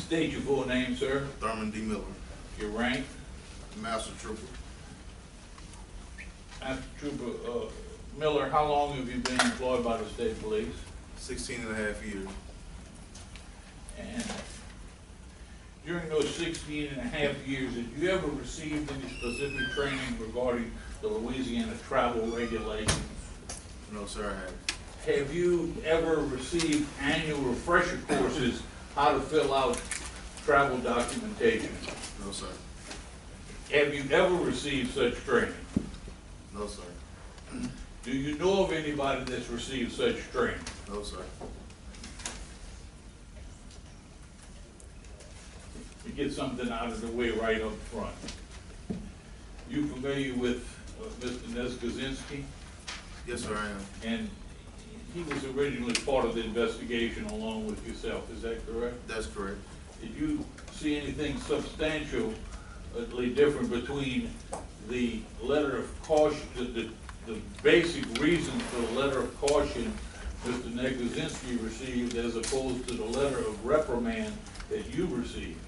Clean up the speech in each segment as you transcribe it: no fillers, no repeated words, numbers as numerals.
State your full name, sir. Thurman D. Miller, Your rank. Master Trooper. Master Trooper Miller, how long have you been employed by the state police? 16 and a half years. And during those 16 and a half years, did you ever receive any specific training regarding the Louisiana travel regulations? No, sir, I haven't. Have you ever received annual refresher courses how to fill out travel documentation? No, sir. Have you ever received such training? No, sir. Do you know of anybody that's received such training? No, sir. To get something out of the way right up front. You familiar with Mr. Neskazinski? Yes, sir, I am. And he was originally part of the investigation along with yourself, is that correct? That's correct. Did you see anything substantially different between the letter of caution, the basic reasons for the letter of caution Mr. Neskazinski received as opposed to the letter of reprimand that you received?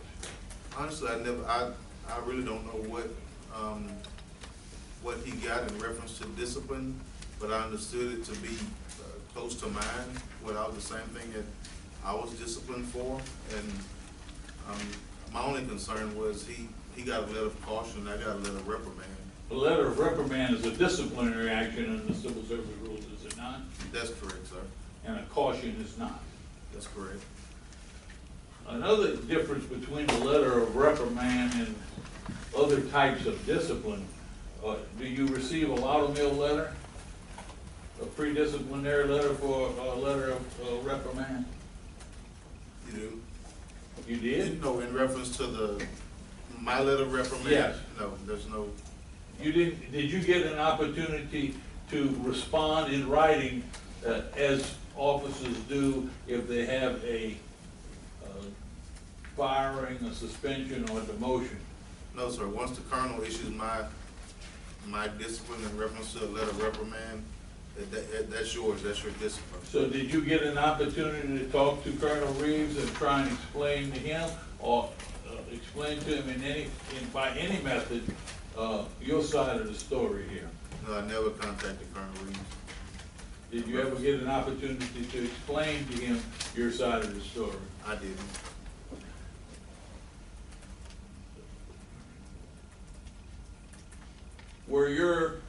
Honestly, I really don't know what he got in reference to discipline, but I understood it to be close to mine, without the same thing that I was disciplined for. And my only concern was he got a letter of caution, I got a letter of reprimand. The letter of reprimand is a disciplinary action in the civil service rules, is it not? That's correct, sir. And a caution is not. That's correct. Another difference between the letter of reprimand and other types of discipline, do you receive a laudermill letter? A pre-disciplinary letter for a letter of reprimand? You do? You did? No, in reference to my letter of reprimand? Yes. No, there's no. You didn't, did you get an opportunity to respond in writing as officers do if they have a firing, a suspension, or a demotion? No, sir. Once the colonel issues my discipline in reference to a letter of reprimand, that's yours. That's your discipline. So did you get an opportunity to talk to Colonel Reeves and try and explain to him, or explain to him by any method your side of the story here? No, I never contacted Colonel Reeves. Did you ever get an opportunity to explain to him your side of the story? I didn't. Were your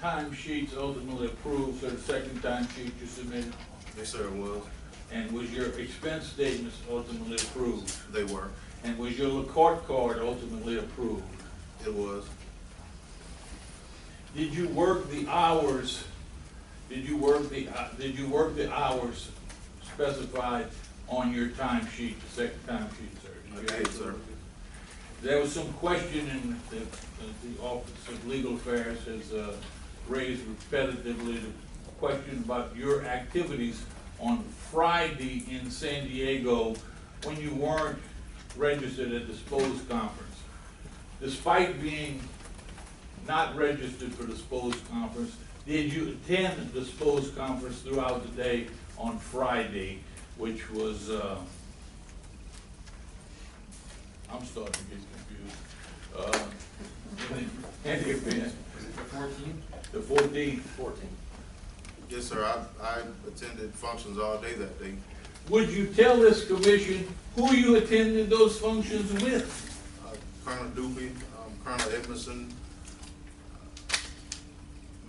time sheets ultimately approved for the second time sheet you submitted? Yes, sir, it was. And was your expense statements ultimately approved? They were. And was your LaCourt card ultimately approved? It was. Did you work the hours? Did you work the hours specified on your time sheet, the second time sheet, sir? I did, sir. There was some question in the Office of Legal Affairs has raised repetitively the question about your activities on Friday in San Diego when you weren't registered at the SPOS conference. Despite being not registered for the SPOS conference, did you attend the SPOS conference throughout the day on Friday, which was, I'm starting to get confused. Any event? The 14th? The 14th. 14th. Yes, sir. I attended functions all day that day. Would you tell this commission who you attended those functions with? Colonel Doopey, Colonel Edmondson,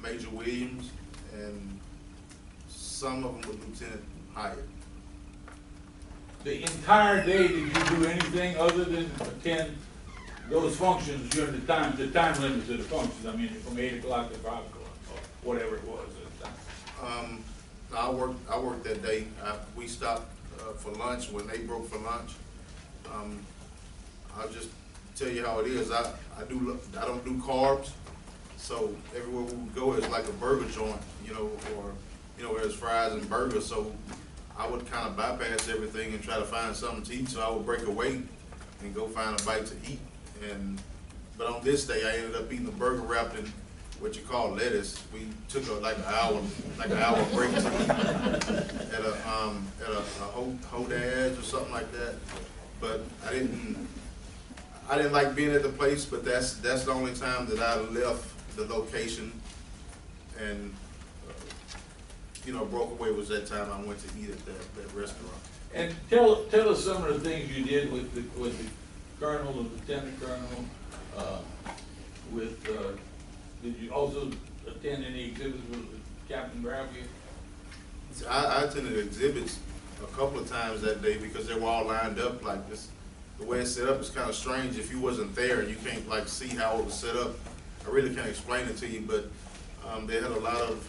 Major Williams, and some of them with Lieutenant Hyatt. The entire day, did you do anything other than attend those functions during the time limits of the functions? I mean, from 8 o'clock to 5 o'clock, or whatever it was at the time. I worked that day. We stopped for lunch when they broke for lunch. I'll just tell you how it is. I don't do carbs, so everywhere we would go is like a burger joint, or there's fries and burgers. So I would kind of bypass everything and try to find something to eat. So I would break away and go find a bite to eat. But on this day, I ended up eating a burger wrapped in what you call lettuce. We took like an hour break to eat at a Hodad's or something like that. but I didn't like being at the place, but that's the only time that I left the location and, you know, broke away was that time I went to eat at that restaurant. And tell us some of the things you did with the colonel, the lieutenant colonel, did you also attend any exhibits with Captain Gravia? I attended exhibits a couple of times that day because they were all lined up like this. The way it's set up is kind of strange. If you wasn't there and you can't like see how it was set up, I really can't explain it to you, but they had a lot of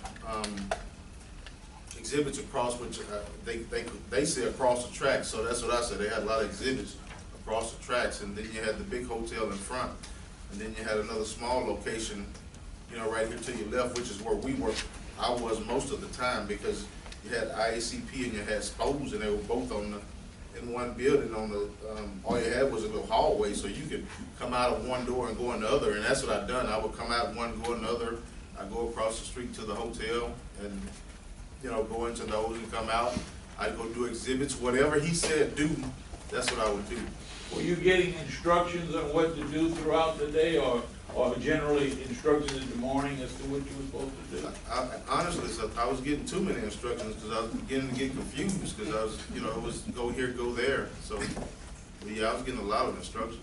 exhibits across, which they say across the tracks, so that's what I said. They had a lot of exhibits across the tracks, and then you had the big hotel in front, and then you had another small location, you know, right here to your left, which is where I was most of the time, because you had IACP and you had SPOs, and they were both in one building on the, all you had was a little hallway, so you could come out of one door and go in the other, and that's what I've done. I would come out one, go in the other. I'd go across the street to the hotel and, you know, go into those and come out. I'd go do exhibits, whatever he said do, that's what I would do. Were you getting instructions on what to do throughout the day, or generally instructions in the morning as to what you were supposed to do? Honestly, so I was getting too many instructions because I was beginning to get confused because I was, you know, it was go here, go there. So, yeah, I was getting a lot of instructions.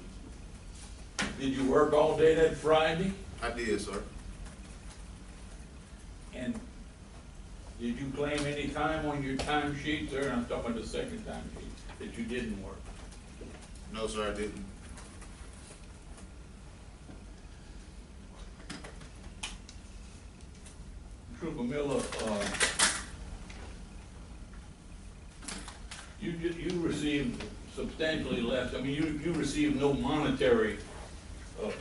Did you work all day that Friday? I did, sir. And did you claim any time on your time sheet, sir? I'm talking about the second time sheet, that you didn't work. No, sir, I didn't. Trooper Miller, you received substantially less. I mean, you received no monetary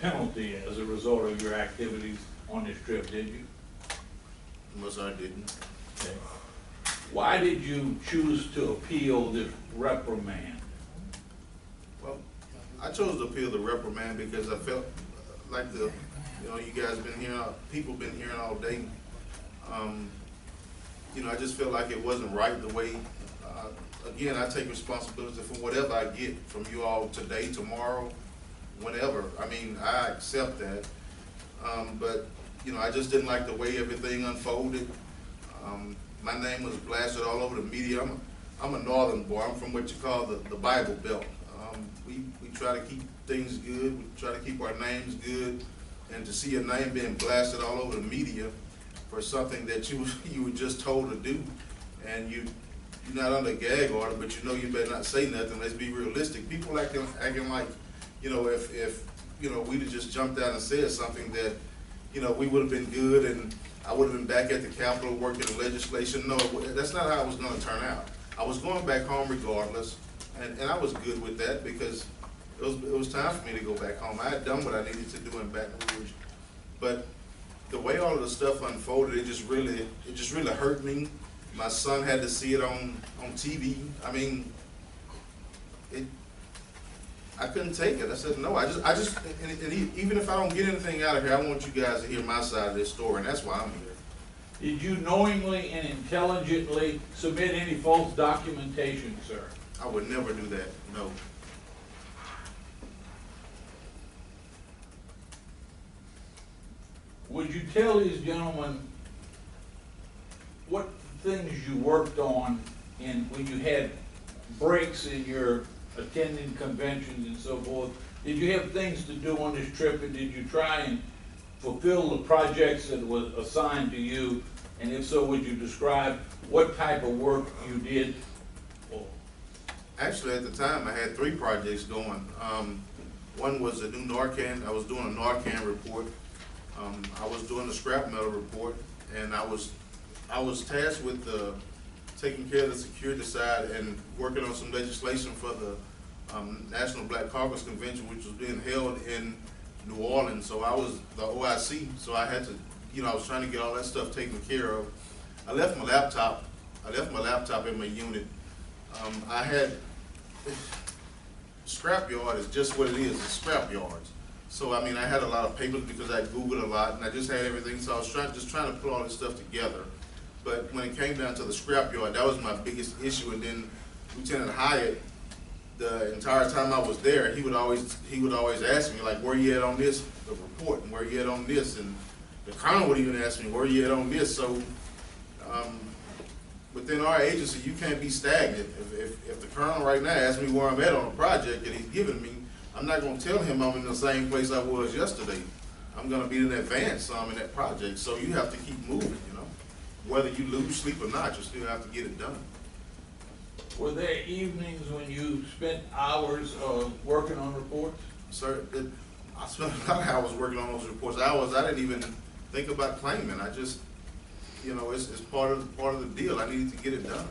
penalty as a result of your activities on this trip, did you? No, sir, I didn't. Okay. Why did you choose to appeal this reprimand? Well, I chose to appeal the reprimand because I felt like you know, you guys been hearing, people been hearing all day. You know, I just felt like it wasn't right the way, again, I take responsibility for whatever I get from you all today, tomorrow, whenever. I mean, I accept that. But, you know, I just didn't like the way everything unfolded. My name was blasted all over the media. I'm a northern boy. I'm from what you call the Bible Belt. We try to keep things good. We try to keep our names good. And to see your name being blasted all over the media for something that you were just told to do, and you're not under gag order, but you know you better not say nothing. Let's be realistic. People acting like, you know, if you know, we'd have just jumped out and said something that, you know, we would have been good and I would have been back at the Capitol working in legislation. No, that's not how it was going to turn out. I was going back home regardless, and I was good with that because it was time for me to go back home. I had done what I needed to do in Baton Rouge, but the way all of the stuff unfolded, it just really hurt me. My son had to see it on TV. I mean, I couldn't take it. I said, no, I just, even if I don't get anything out of here, I want you guys to hear my side of this story, and that's why I'm here. Did you knowingly and intelligently submit any false documentation, sir? I would never do that, no. Would you tell these gentlemen what things you worked on when you had breaks in your attending conventions and so forth? Did you have things to do on this trip, and did you try and fulfill the projects that were assigned to you? And if so, would you describe what type of work you did? Actually, at the time, I had 3 projects going. One was a new Narcan. I was doing a Narcan report. I was doing the scrap metal report, and I was tasked with taking care of the security side and working on some legislation for the National Black Caucus Convention, which was being held in New Orleans. So I was the OIC, so I had to, you know, I was trying to get all that stuff taken care of. I left my laptop in my unit. I had, scrapyard is just what it is, it's scrapyards. So, I mean, I had a lot of papers because I Googled a lot, and I just had everything, so I was just trying to put all this stuff together. But when it came down to the scrapyard, that was my biggest issue, and then Lieutenant Hyatt, the entire time I was there, he would always ask me, like, where you at on this, the report, and where you at on this, and the colonel would even ask me, where you at on this. So within our agency, you can't be stagnant. If the colonel right now asks me where I'm at on a project that he's giving me, I'm not gonna tell him I'm in the same place I was yesterday. I'm gonna be in advance in that project. So you have to keep moving, you know. Whether you lose sleep or not, you still have to get it done. Were there evenings when you spent hours working on reports? Sir, I spent a lot of hours working on those reports. Hours I didn't even think about claiming. I just, you know, it's part of the deal. I needed to get it done.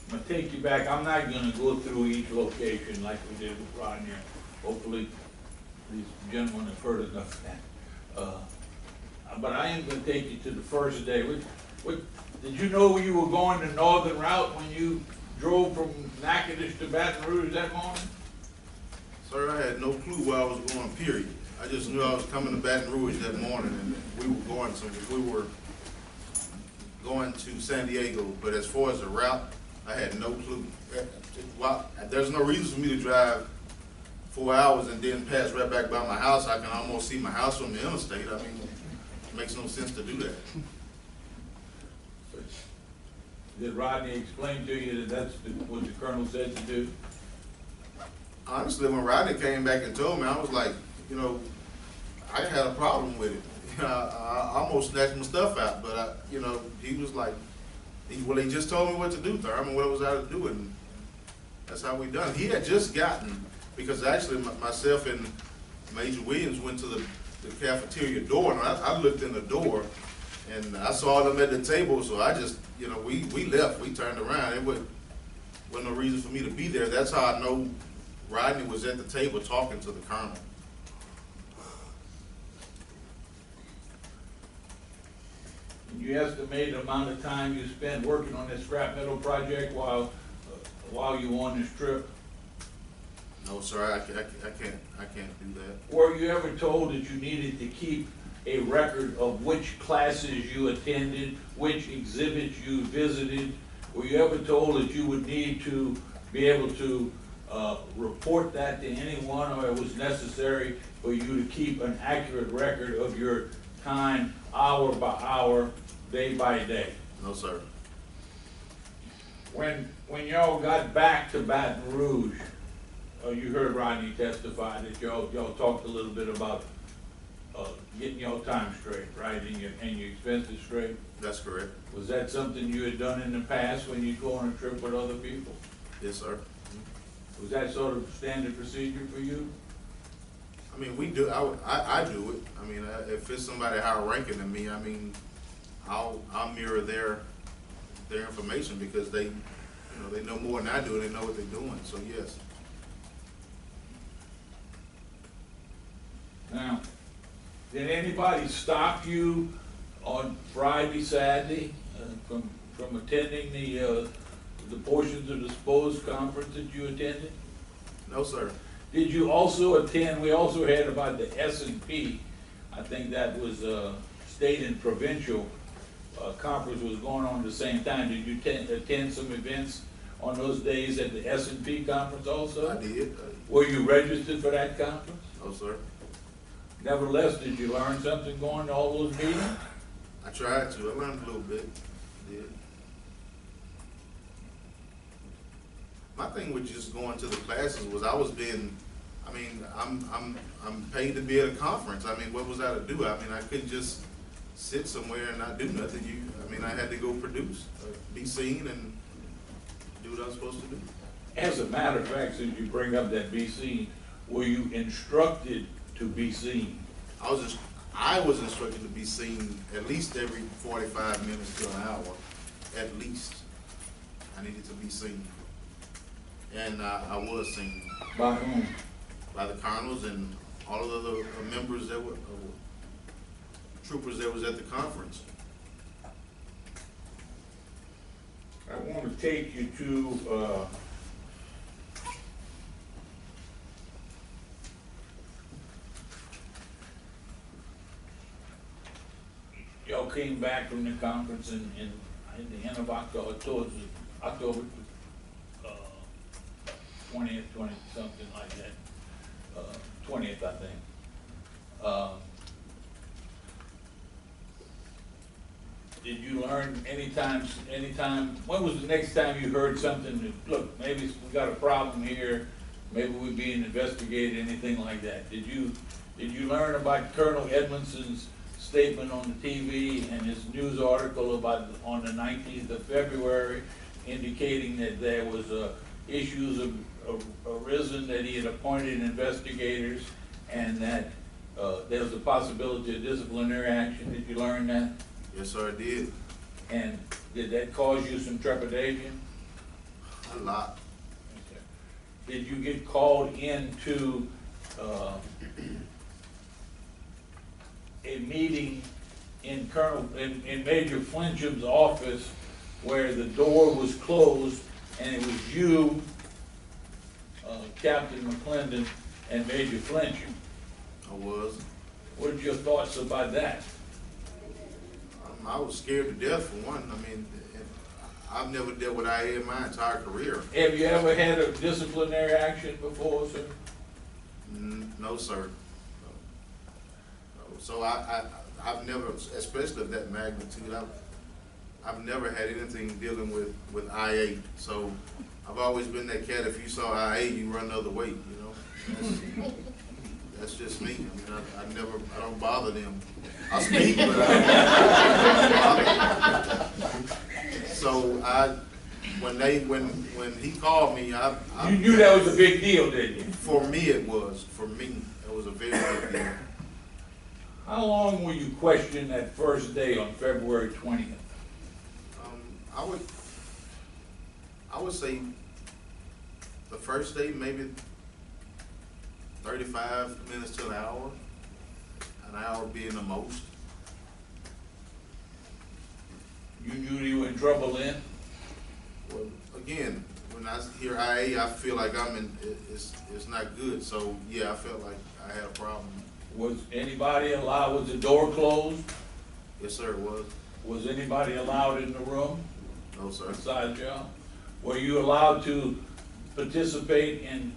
I'm gonna take you back. I'm not gonna go through each location like we did with Rodney. Hopefully, these gentlemen have heard enough of that. But I am gonna take you to the first day. Did you know you were going the northern route when you drove from Natchitoches to Baton Rouge that morning? Sir, I had no clue where I was going, period. I just knew I was coming to Baton Rouge that morning, and we were going to San Diego, but as far as the route, I had no clue. There's no reason for me to drive 4 hours and then pass right back by my house. I can almost see my house from the interstate. I mean, it makes no sense to do that. Did Rodney explain to you that that's what the colonel said to do? Honestly, when Rodney came back and told me, I was like, you know, I had a problem with it. I almost snatched my stuff out, but you know, he was like, he just told me what to do, Thurman, what was I to do, and that's how we done it. He had just gotten, because actually myself and Major Williams went to the cafeteria door, and I looked in the door, and I saw them at the table, so I just, you know, we left, we turned around. It wasn't no reason for me to be there. That's how I know Rodney was at the table talking to the colonel. You estimate the amount of time you spent working on this scrap metal project while you were on this trip? No, sir, I can't do that. Were you ever told that you needed to keep a record of which classes you attended, which exhibits you visited? Were you ever told that you would need to be able to report that to anyone, or it was necessary for you to keep an accurate record of your time, hour by hour, day by day? No, sir. When y'all got back to Baton Rouge, you heard Rodney testify that y'all talked a little bit about getting your time straight, right, and your expenses straight? That's correct. Was that something you had done in the past when you go on a trip with other people? Yes, sir. Was that sort of standard procedure for you? I mean, we do. I do it. I mean, if it's somebody higher ranking than me, I mean, I'll mirror their information, because they know more than I do. They know what they're doing. So yes. Now, did anybody stop you on Friday, Saturday from attending the portions of the SPOS conference that you attended? No, sir. Did you also attend? We also heard about the S&P. I think that was state and provincial conference was going on at the same time. Did you attend some events on those days at the S&P conference also? I did. Were you registered for that conference? No, sir. Nevertheless, did you learn something going to all those meetings? I tried to. I learned a little bit. I did. My thing with just going to the classes was I'm paid to be at a conference. I mean, what was I to do? I mean, I couldn't just sit somewhere and not do nothing. I had to go produce, be seen, and do what I was supposed to do. As a matter of fact, since you bring up that be seen, were you instructed to be seen? I was instructed to be seen at least every 45 minutes to an hour, at least. I needed to be seen. And I was seen. By whom? By the colonels and all of the members that were, troopers that was at the conference. I want to take you to y'all came back from the conference in the end of October, towards October, 20th, 20, something like that, 20th, I think. Did you learn anytime, when was the next time you heard something that, look, maybe we got a problem here, maybe we're being investigated, anything like that? Did you learn about Colonel Edmondson's statement on the TV and his news article about on the 19th of February indicating that there was issues arisen, that he had appointed investigators, and that there was a possibility of disciplinary action? Did you learn that? Yes, sir, I did. And did that cause you some trepidation? A lot. Okay. Did you get called into a meeting in Major Flincham's office where the door was closed and it was you, Captain McClendon, and Major Flincham? I was. What are your thoughts about that? I was scared to death, for one. I mean, I've never dealt with IA in my entire career. Have you ever had a disciplinary action before, sir? No, sir. No. So I've never, especially of that magnitude, I've never had anything dealing with IA. So I've always been that cat, if you saw IA, you run the other way, you know? That's just me. I mean, I don't bother them. I speak, but I don't bother them. So when he called me, you knew that was a big deal, didn't you? For me, it was. For me, it was a very big deal. How long were you questioned that first day on February 20th? I would say the first day, maybe 35 minutes to an hour being the most. You knew you were in trouble then? Well, again, when I hear IA, I feel like it's not good. So yeah, I felt like I had a problem. Was anybody allowed, was the door closed? Yes, sir, it was. Was anybody allowed in the room? No, sir. Besides y'all? Were you allowed to participate in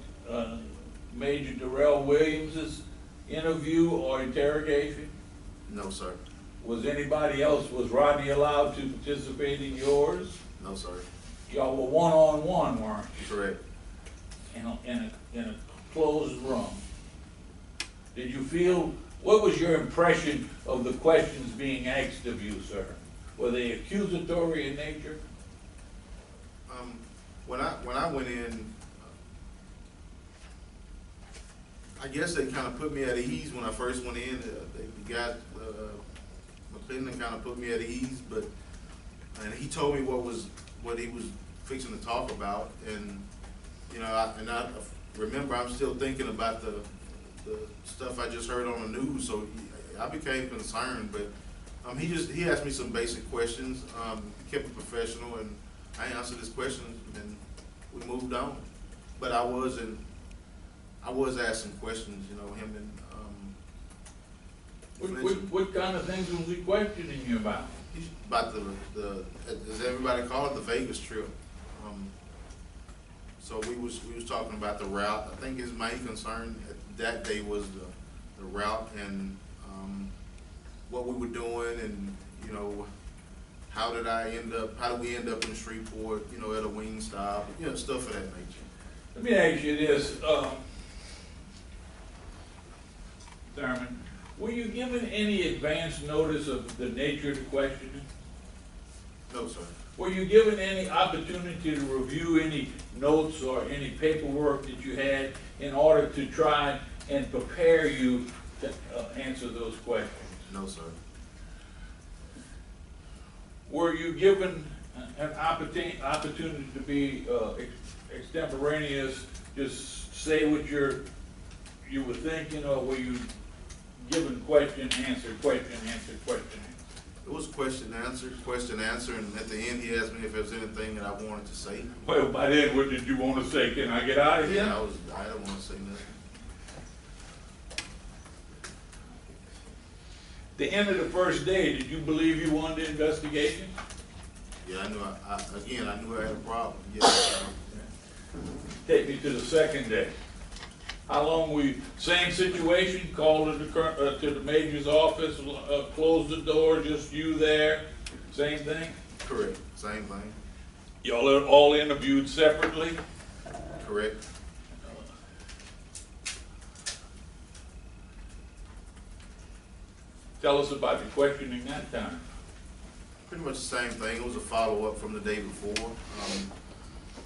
Major Darrell Williams's interview or interrogation? No, sir. Was anybody else, was Rodney allowed to participate in yours? No, sir. Y'all were one-on-one, weren't you? Correct. In a closed room. Did you feel, what was your impression of the questions being asked of you, sir? Were they accusatory in nature? When I went in, I guess they kind of put me at ease when I first went in. The guy, McClendon, kind of put me at ease, and he told me what he was fixing to talk about, and you know, I remember I'm still thinking about the stuff I just heard on the news, so I became concerned. But he asked me some basic questions, kept it professional, and I answered his questions, and we moved on. But I was asked some questions, you know, him and what kind of things was he questioning you about? About the as everybody called it, the Vegas trip. So we was talking about the route. I think his main concern that day was the route and what we were doing, and you know, how did we end up in Shreveport, you know, at a wing stop, you know, stuff of that nature. Let me ask you this, Thurman, were you given any advance notice of the nature of the questioning? No, sir. Were you given any opportunity to review any notes or any paperwork that you had in order to try and prepare you to answer those questions? No, sir. Were you given an opportunity to be extemporaneous, just say what you were thinking, or were you given question, answer, question, answer, question, answer? It was question, answer, and at the end he asked me if there was anything that I wanted to say. Well, by then, what did you want to say? Can I get out of here? Yeah, I don't want to say nothing. The end of the first day, did you believe you won the investigation? Yeah, I knew. I knew I had a problem. Yeah. Take me to the second day. How long we, same situation, called to the major's office, closed the door, just you there, same thing? Correct, same thing. Y'all are all interviewed separately? Correct. Tell us about your questioning that time. Pretty much the same thing. It was a follow-up from the day before.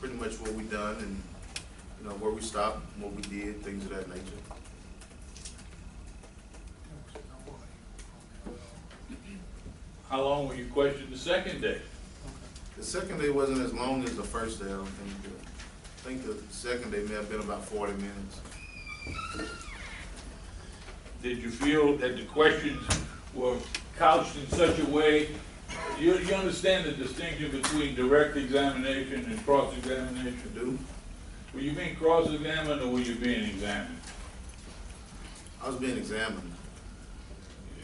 Pretty much what we done and, you know, where we stopped, what we did, things of that nature. How long were you questioned the second day? The second day wasn't as long as the first day, I don't think. I think the second day may have been about 40 minutes. Did you feel that the questions were couched in such a way, you understand the distinction between direct examination and cross-examination? Do? Were you being cross-examined or were you being examined? I was being examined.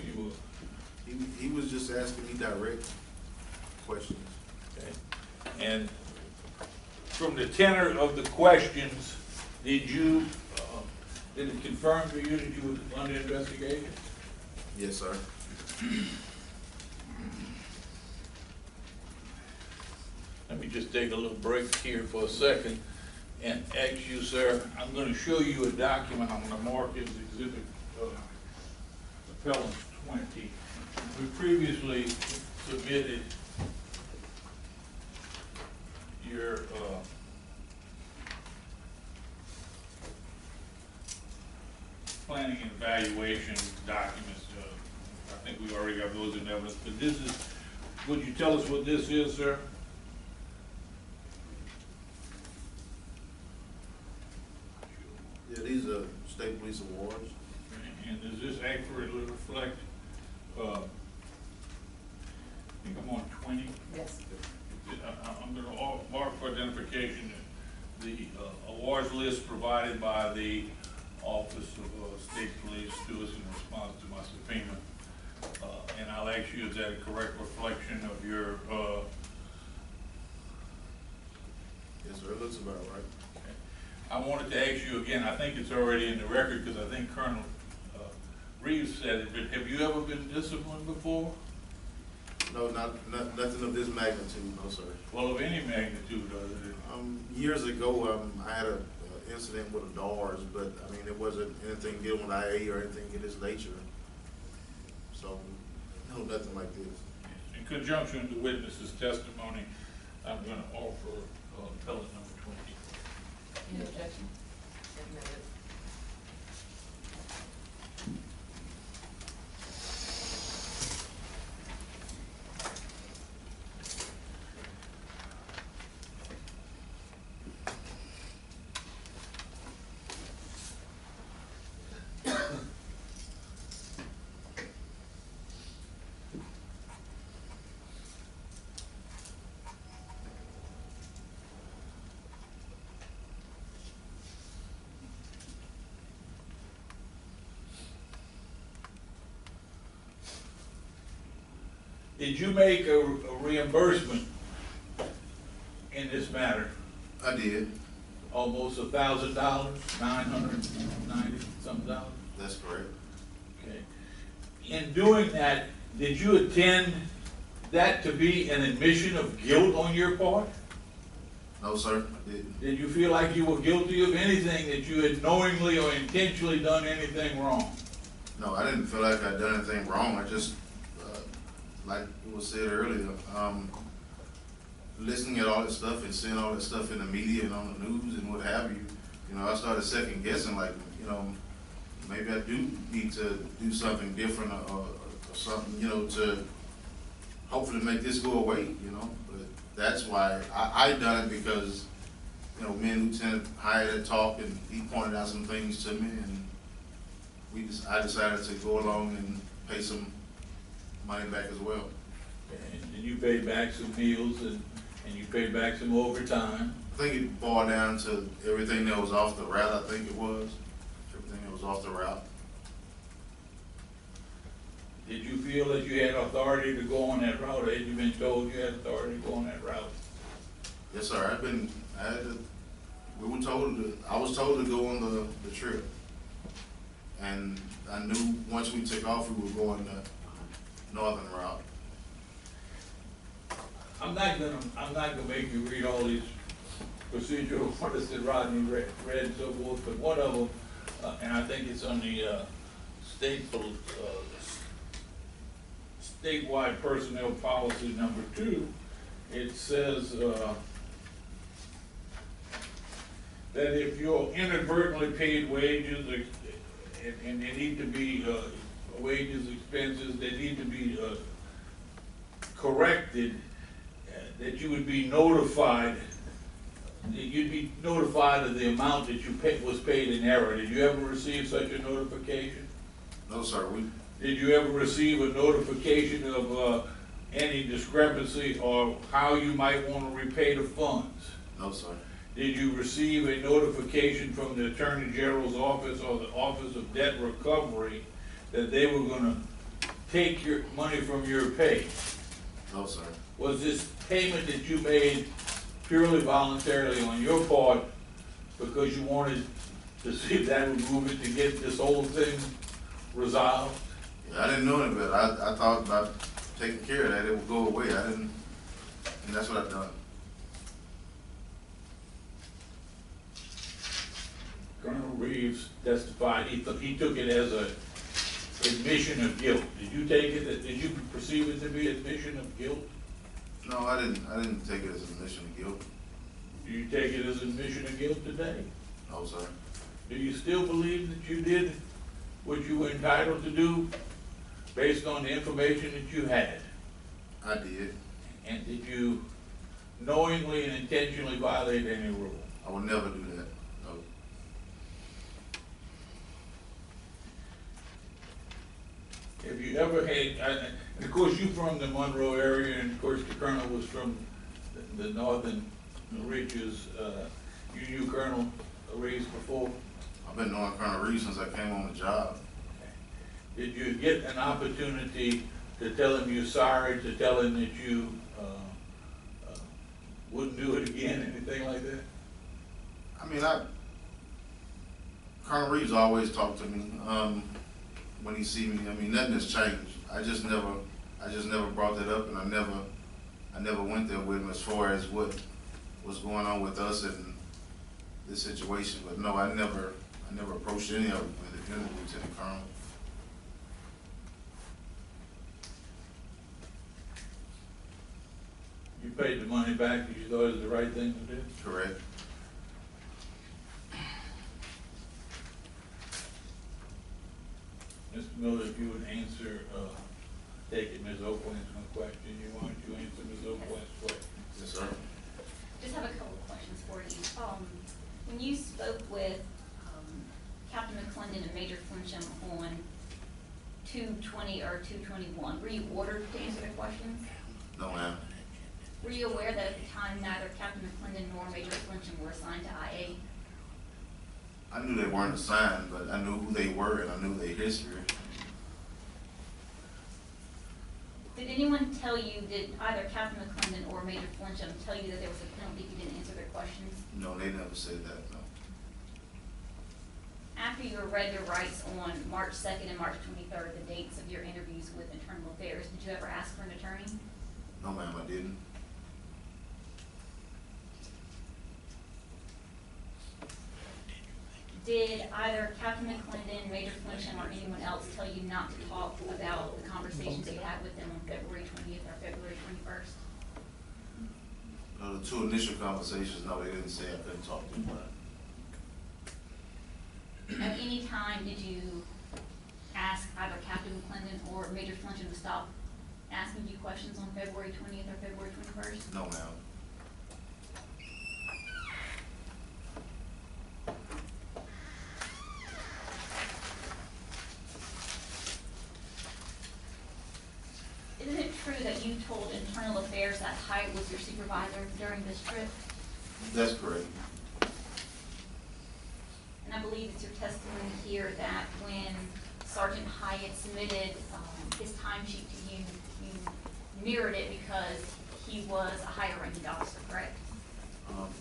You were. He was just asking me direct questions. Okay. And from the tenor of the questions, did it confirm to you that you were under investigation? Yes, sir. Let me just take a little break here for a second and ask you, sir, I'm going to show you a document. I'm going to mark as exhibit appellant 20. We previously submitted your planning and evaluation documents. I think we already got those in evidence, but this is, would you tell us what this is, sir? Yeah, these are state police awards. And does this accurately reflect, I think I'm on 20? Yes. I'm going to mark for identification the awards list provided by the Office of State Police to us in response to my subpoena. And I'll ask you, is that a correct reflection of your, Yes, sir, it looks about right. I wanted to ask you again, I think it's already in the record because I think Colonel Reeves said it, but have you ever been disciplined before? No, nothing of this magnitude, no, sir. Well, of any magnitude other than. Years ago, I had an incident with a DARS, but I mean, it wasn't anything dealing with IA or anything of this nature. So, no, nothing like this. In conjunction with the witness's testimony, I'm going to offer appellant number 20. Any objection? Admitted. Did you make a reimbursement in this matter? I did. Almost $1,000, $990 some dollars? That's correct. Okay. In doing that, did you intend that to be an admission of guilt on your part? No, sir, I didn't. Did you feel like you were guilty of anything, that you had knowingly or intentionally done anything wrong? No, I didn't feel like I'd done anything wrong. I just, like was said earlier, listening at all that stuff and seeing all that stuff in the media and on the news and what have you, you know, I started second guessing, like, you know, maybe I do need to do something different or something, you know, to hopefully make this go away, you know. But that's why I done it, because, you know, me and Lieutenant Hyatt had talked and he pointed out some things to me, and I decided to go along and pay some money back as well. And you paid back some meals and you paid back some overtime. I think it boiled down to everything that was off the route. I think it was everything that was off the route. Did you feel that you had authority to go on that route, or had you been told you had authority to go on that route? Yes, sir. I had We were told I was told to go on the trip. And I knew once we took off, we were going the northern route. I'm not gonna make you read all these procedural orders that Rodney read and so forth, but one of them, and I think it's on the, statewide personnel policy number 2, it says, that if you're inadvertently paid wages, and they need to be, wages, expenses, they need to be, corrected, that you would be notified, that you'd be notified of the amount that you was paid in error. Did you ever receive such a notification? No, sir. Did you ever receive a notification of any discrepancy or how you might want to repay the funds? No, sir. Did you receive a notification from the Attorney General's office or the Office of Debt Recovery that they were going to take your money from your pay? No, sir. Was this payment that you made purely voluntarily on your part because you wanted to see if that would move it to get this whole thing resolved? Yeah, I didn't know any better. I thought about taking care of that. It would go away. I didn't, and that's what I've done. Colonel Reeves testified he took it as a admission of guilt. Did you take it? Did you perceive it to be admission of guilt? No, I didn't take it as an admission of guilt. Do you take it as admission of guilt today? No, sir. Do you still believe that you did what you were entitled to do based on the information that you had? I did. And did you knowingly and intentionally violate any rule? I would never do that. No. Have you ever had, and of course you from the Monroe area, and of course the colonel was from the northern reaches. You knew Colonel Reeves before? I've been knowing Colonel Reeves since I came on the job. Did you get an opportunity to tell him you're sorry, to tell him that you wouldn't do it again, anything like that? I mean, Colonel Reeves always talked to me when he see me. I mean, nothing has changed. I just never brought that up, and I never went there with him as far as what was going on with us and this situation. But no, I never approached any of them with the Lieutenant Colonel. You paid the money back because you thought it was the right thing to do? Correct. Mr. Miller, if you would answer, take it, Ms. Oakland's question. Why don't you answer Ms. Oakland's question? Yes, sir. Just have a couple of questions for you. When you spoke with Captain McClendon and Major Flincham on 220 or 221, were you ordered to answer the questions? No, ma'am. Were you aware that at the time neither Captain McClendon nor Major Flincham were assigned to IA? I knew they weren't assigned, but I knew who they were and I knew their history. Did anyone tell you, did either Captain McClendon or Major Flincham tell you that there was a penalty if you didn't answer their questions? No, they never said that, no. After you were read your rights on March 2nd and March 23rd, the dates of your interviews with Internal Affairs, did you ever ask for an attorney? No, ma'am, I didn't. Did either Captain McClendon, Major Flincham, or anyone else tell you not to talk about the conversations you had with them on February 20th or February 21st? The two initial conversations, no, they didn't say I couldn't talk to them. At any time, did you ask either Captain McClendon or Major Flincham to stop asking you questions on February 20th or February 21st? No, ma'am. Isn't it true that you told Internal Affairs that Hyatt was your supervisor during this trip? That's correct. And I believe it's your testimony here that when Sergeant Hyatt submitted his timesheet to you, you mirrored it because he was a higher ranking officer, correct?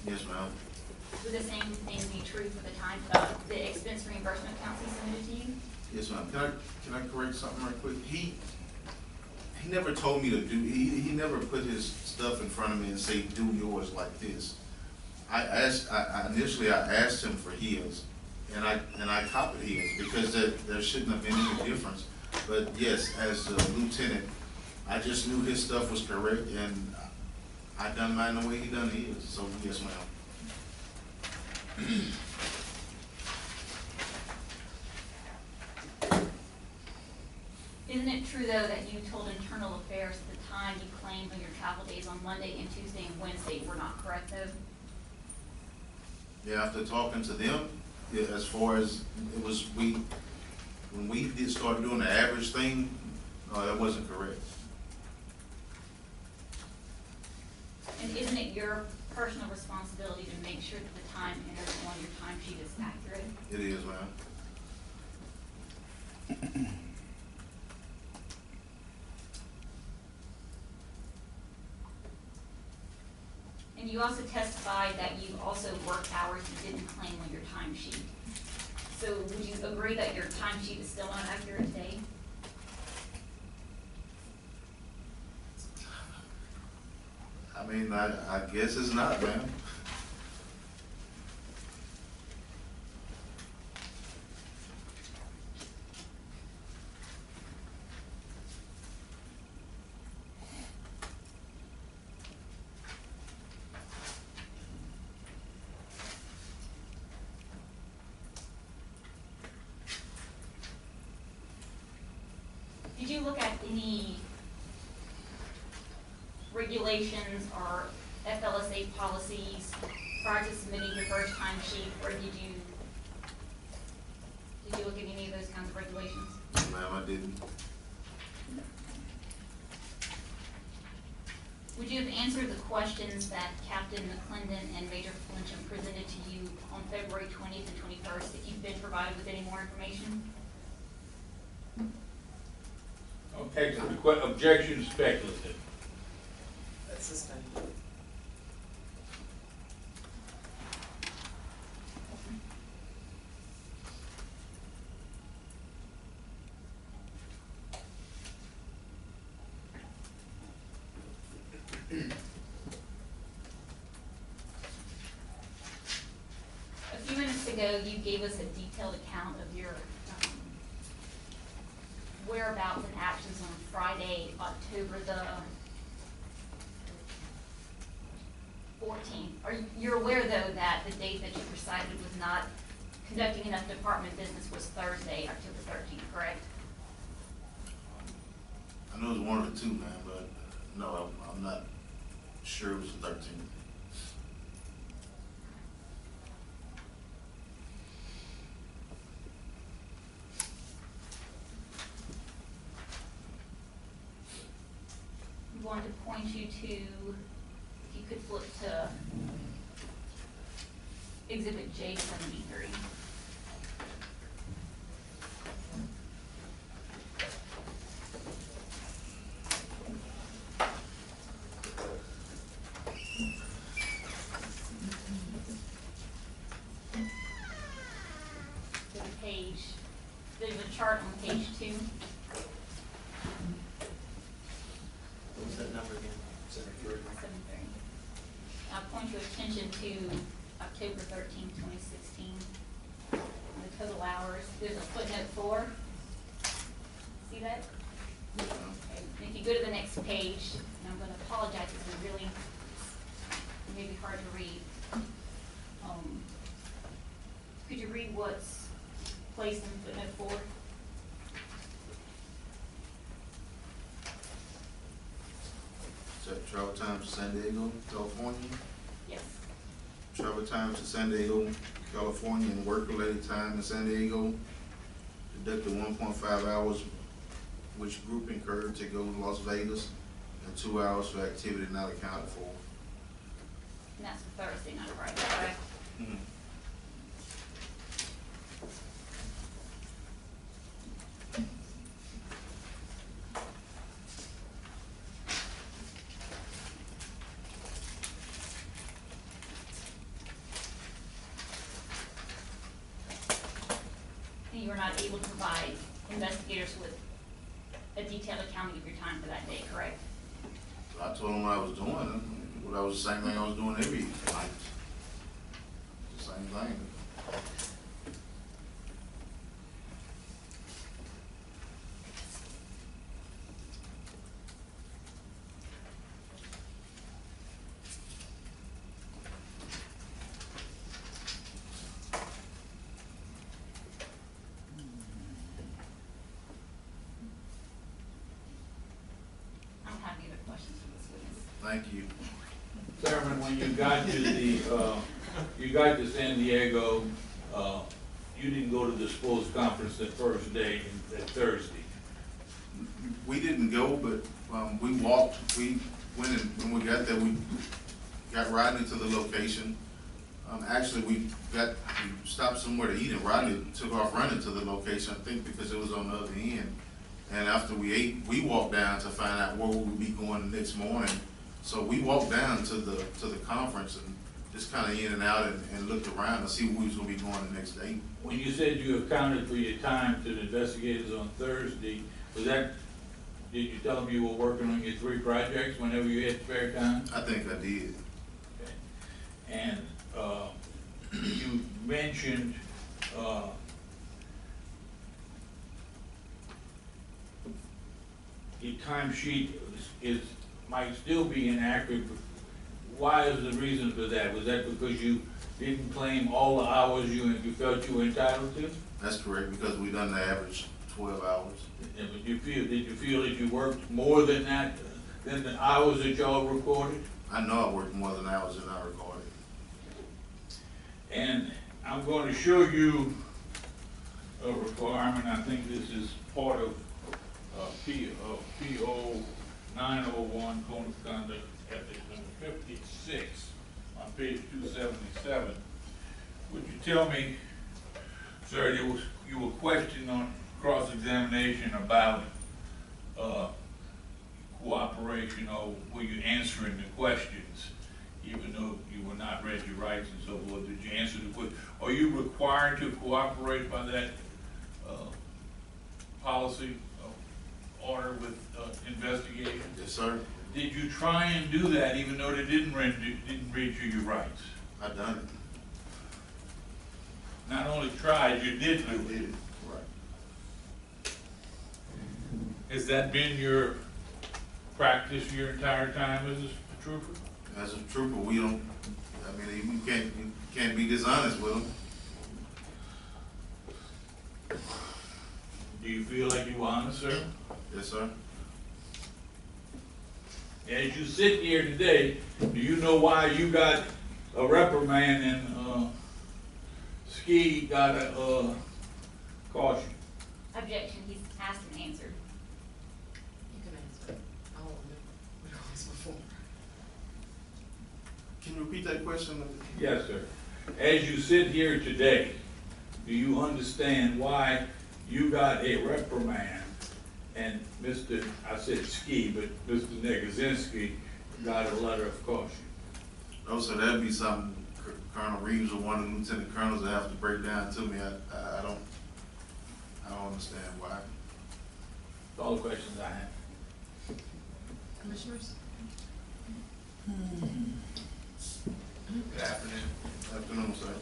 Yes, ma'am. would the same thing be true for the expense reimbursement accounts he submitted to you? Yes, ma'am. Can I correct something right quick? He never told me to do, he never put his stuff in front of me and say, do yours like this. Initially I asked him for his, and I copied his, because there shouldn't have been any difference. But yes, as a lieutenant, I just knew his stuff was correct, and I done mine the way he done his, so yes, ma'am. Isn't it true, though, that you told Internal Affairs at the time you claimed on your travel days on Monday and Tuesday and Wednesday were not correct, though? Yeah, after talking to them, yeah, as far as it was, when we did start doing the average thing, no, that wasn't correct. And isn't it your personal responsibility to make sure that the time entered on your timesheet is accurate? It is, ma'am. And you also testified that you also worked hours you didn't claim on your timesheet. So would you agree that your timesheet is still not accurate today? I mean, I guess it's not, ma'am. Did you look at any regulations or FLSA policies prior to submitting your first timesheet, or did you look at any of those kinds of regulations? Ma'am, I didn't. Would you have answered the questions that Captain McClendon and Major Flincham presented to you on February 20th and 21st if you've been provided with any more information? Okay, so the objection is speculative. That's suspended. A few minutes ago, you gave us a detailed account of your whereabouts and actions on Friday, October the 14th. You're aware, though, that the date that you recited was not conducting enough department business was Thursday, October 13th, correct? I know it was one or two, man, but no, I'm not sure it was the 13th. I'm going to point you to, if you could flip to Exhibit J73. There's a chart on page 2. What was that number again? 73? 73. I'll point your attention to October 13th, 2016. The total hours, there's a footnote 4. See that? Okay. If you go to the next page, and I'm going to apologize, it's really, it may be hard to read. Could you read what's placed in footnote 4? Is that travel time to San Diego, California? Yes. Travel time to San Diego, California, and work-related time in San Diego, deducted 1.5 hours, which group incurred to go to Las Vegas, and 2 hours for activity not accounted for. And that's for Thursday, not Friday, correct? Mm-hmm. you were not able to provide investigators with a detailed accounting of your time for that day, correct? I told them what I was doing, what I was the same thing I was doing every night. The same thing. I don't have any other questions for this witness. Thank you. Thurman, when you got to the, you got to San Diego, you didn't go to the sports conference the first day, that Thursday. We didn't go, but we walked. We went, and when we got there, we got Rodney to the location. Actually, we stopped somewhere to eat, and Rodney took off running to the location, I think because it was on the other end. And after we ate, we walked down to find out where we would be going the next morning. So we walked down to the conference and just kind of in and out and looked around to see where we was going to be going the next day. When you said you accounted for your time to the investigators on Thursday, was that, did you tell them you were working on your 3 projects whenever you had spare time? I think I did. Okay. And you mentioned the timesheet might still be inaccurate. Why is the reason for that? Was that because you didn't claim all the hours you felt you were entitled to? That's correct, because we done the average 12 hours. And did you feel that you worked more than that, than the hours that y'all recorded? I know I worked more than hours than I recorded. And I'm going to show you a requirement. I think this is part of PO 901 Code of Conduct, ethics number 56 on page 277. Would you tell me, sir, you were questioned on cross-examination about cooperation, or were you answering the questions even though you were not read your rights and so forth? Did you answer the question? Are you required to cooperate by that policy order with investigation? Yes, sir. Did you try and do that even though they didn't read you your rights? I done it. Not only tried, you did I do it. did it. Right. Has that been your practice your entire time as a trooper? As a trooper, we don't. I mean, you can't be dishonest with them. Do you feel like you were honest, sir? Yes, sir. As you sit here today, do you know why you got a reprimand and Ski got a caution? Objection, he's asked and answered. You can answer. I don't remember what it was before. Can you repeat that question? Yes, sir. As you sit here today, do you understand why you got a reprimand and I said Ski, but Mr. Negazinski got a letter of caution? No, sir, that'd be something Colonel Reeves or one of the lieutenant colonels that have to break down to me. I don't understand why. That's all the questions I have. Commissioners? Good afternoon. Afternoon, sir.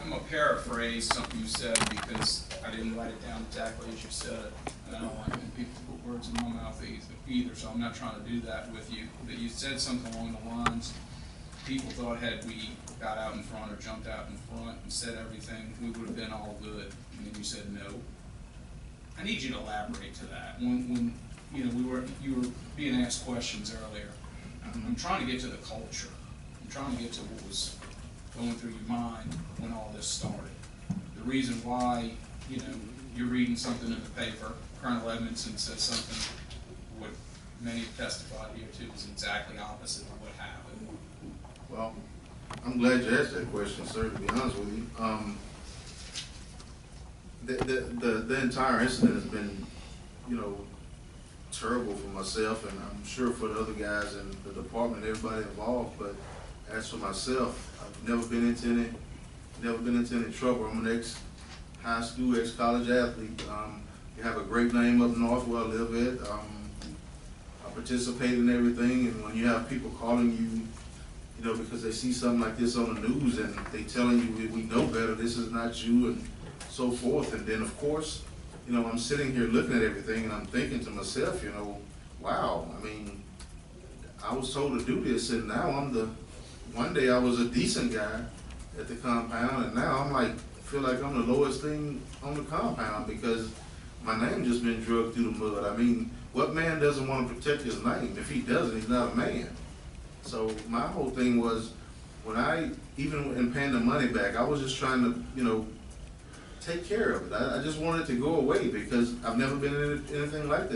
I'm gonna paraphrase something you said because I didn't write it down exactly as you said it. And I don't like when people put words in my mouth either, so I'm not trying to do that with you. But you said something along the lines, people thought had we got out in front or jumped out in front and said everything, we would have been all good. And then you said no. I need you to elaborate to that. When you know, you were being asked questions earlier. I'm trying to get to the culture. I'm trying to get to what was going through your mind when all this started. The reason why, you know, you're reading something in the paper, Colonel Edmondson says something, what many have testified here to is exactly opposite of what happened. Well, I'm glad you asked that question, sir, to be honest with you. The entire incident has been, you know, terrible for myself, and I'm sure for the other guys in the department, everybody involved. But as for myself, I've never been into any trouble. I'm an high school, ex-college athlete. You have a great name up north where I live at. I participate in everything, and when you have people calling you, you know, because they see something like this on the news and they telling you, we know better, this is not you, and so forth. And then, of course, you know, I'm sitting here looking at everything and I'm thinking to myself, you know, wow, I mean, I was told to do this, and now one day I was a decent guy at the compound, and now I'm like, feel like I'm the lowest thing on the compound because my name just been dragged through the mud. I mean, what man doesn't want to protect his name? If he doesn't, he's not a man. So my whole thing was, even in paying the money back, I was just trying to, you know, take care of it. I just wanted it to go away because I've never been in anything like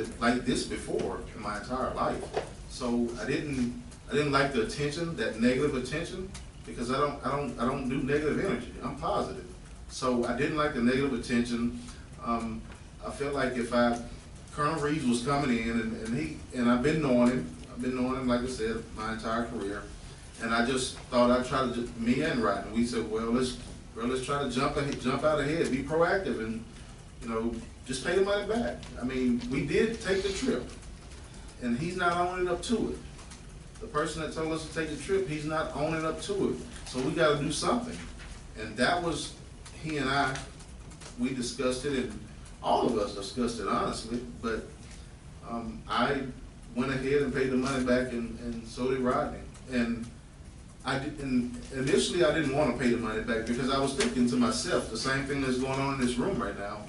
this before in my entire life. So I didn't like the attention, that negative attention, because I don't do negative energy. I'm positive. So I didn't like the negative attention. I felt like Colonel Reeves was coming in, and I've been knowing him, like I said, my entire career. And I just thought I'd try to, me and Rodney, we said, well, let's try to jump out ahead, be proactive, and, you know, just pay the money back. I mean, we did take the trip, and he's not owning up to it. The person that told us to take the trip, he's not owning up to it. So we got to do something. And that was, he and I, we discussed it, and all of us discussed it honestly, but I went ahead and paid the money back, and so did Rodney. And initially I didn't want to pay the money back because I was thinking to myself, the same thing that's going on in this room right now,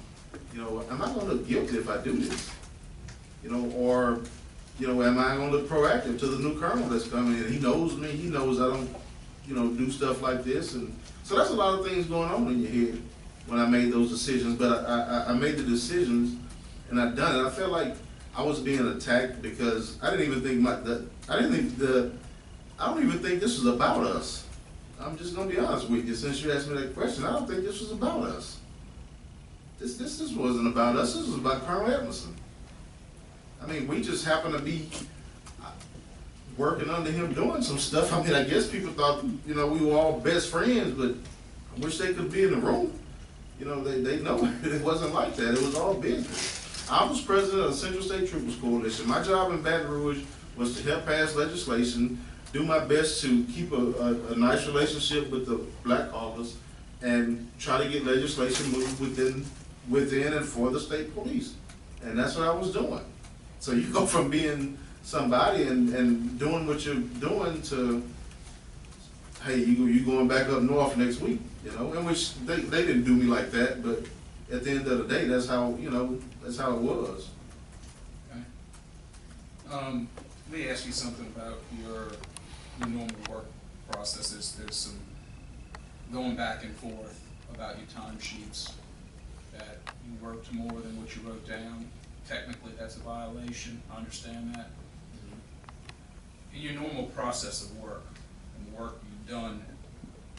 you know, am I going to look guilty if I do this? You know, or, you know, am I going to look proactive to the new colonel that's coming in? He knows me, he knows I don't, you know, do stuff like this. And so that's a lot of things going on in your head when I made those decisions. But I made the decisions and I done it. I felt like I was being attacked because I didn't even think I don't even think this was about us. I'm just gonna be honest with you. Since you asked me that question, I don't think this was about us. This wasn't about us. This was about Colonel Edmondson. I mean, we just happened to be working under him doing some stuff. I mean, I guess people thought, you know, we were all best friends, but I wish they could be in the room. You know, they know it wasn't like that. It was all business. I was president of the Central State Troopers Coalition. My job in Baton Rouge was to help pass legislation, do my best to keep a nice relationship with the black caucus, and try to get legislation moved within and for the state police. And that's what I was doing. So you go from being somebody and doing what you're doing to, hey, you going back up north next week, you know, in which they didn't do me like that, but at the end of the day, that's how, you know, that's how it was. Okay. Let me ask you something about your normal work processes. There's some going back and forth about your timesheets, that you worked more than what you wrote down. Technically, that's a violation. I understand that. In your normal process of work, and the work you've done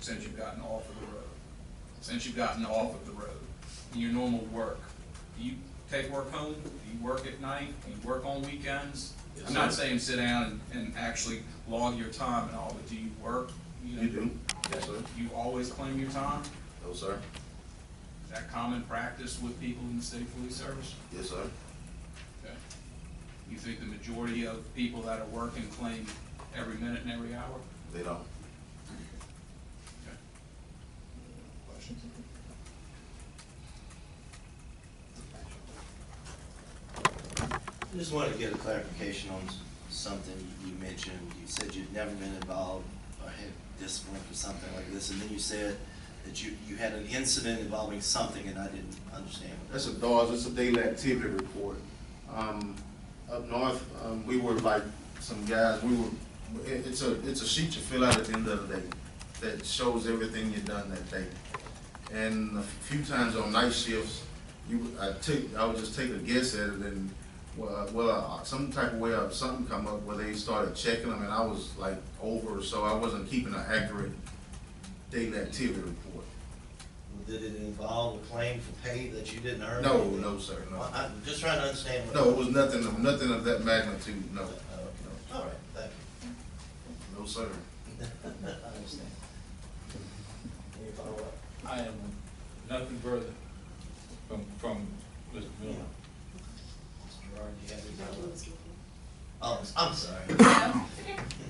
since you've gotten off of the road, in your normal work, do you take work home? Do you work at night? Do you work on weekends? Yes, I'm not sir. saying sit down and actually log your time and all, but do you work? You do? Yes, sir. You always claim your time? No, sir. Is that common practice with people in the state police service? Yes, sir. Okay. You think the majority of people that are working claim every minute and every hour? They don't. Okay. Questions? I just wanted to get a clarification on something you mentioned. You said you'd never been involved or had discipline for something like this, and then you said that you had an incident involving something, and I didn't understand what That's a DAWS, it's a daily activity report. Up north, we were like some guys, it's a sheet you fill out at the end of the day that shows everything you've done that day. And a few times on night shifts, I would just take a guess at it, and some type of way something come up where they started checking them, and I was like over, so I wasn't keeping an accurate daily activity report. Did it involve a claim for pay that you didn't earn? No, sir, no. Well, I'm just trying to understand. No, it was nothing of that magnitude, no. All right, thank you. No, sir. I understand. Any follow-up? I am nothing further. from Mr. Miller. Mr. Gerard, you have any Thank you, comments? Mr. McCool. Oh, I'm sorry. No, it's okay.